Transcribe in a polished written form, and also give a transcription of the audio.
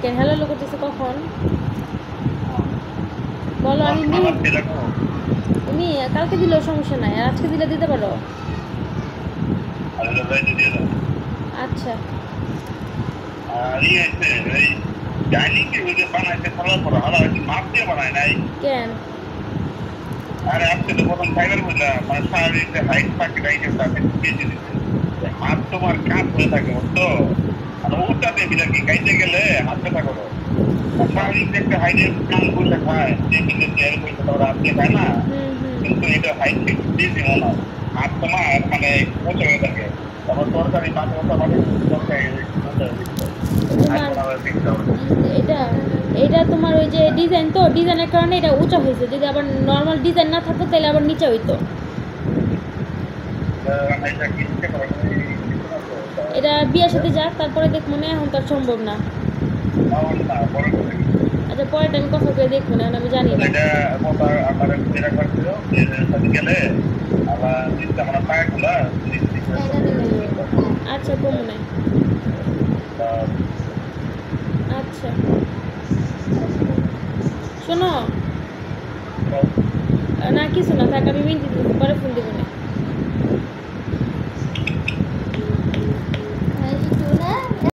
কেন hello hello করতেছে কখন? বলো আমি তুমি কালকে দিলেও সমস্যা নাই, আর আজকে দিলে দিতে পারো। আচ্ছা কেন? আরে আজকে তো প্রথম ফাইবার বুঝলাম মানে শারীরিক হাইট থাকে রাইটের সাথে বেঁচে দিতে হাত তোমার কাজ হয়ে থাকে বুঝতো আর ওটাতে বিলাকি গাইতে গেলে হাত ব্যথা করো আর শারীরিক একটা হাইটের প্ল্যান করলে খায় যে কিন্তু চেয়ার করতে তোমরা আজকে খায় না কিন্তু এটা হাইট থেকে বেশি মনে হয় হাত তোমার মানে পচে হয়ে থাকে তারপর তরকারি মাছ মশলা মানে তরকারি এটা এটা তোমার ওই যে ডিজাইন, তো ডিজাইনের কারণে এটা উঁচা হয়েছে। যদি আবার নর্মাল ডিজাইন না থাকতো তাহলে আবার নিচে হইতো। এটা বিয়ের সাথে যাক, তারপরে দেখবো না, এখন তার সম্ভব না। আচ্ছা পরেরটা আমি কথা করে দেখবো না, আমি জানি না। আচ্ছা কমু নাই। আচ্ছা শোনো, না কিছু না থাক, আমি মিন্টি পরে ফোন দিব না।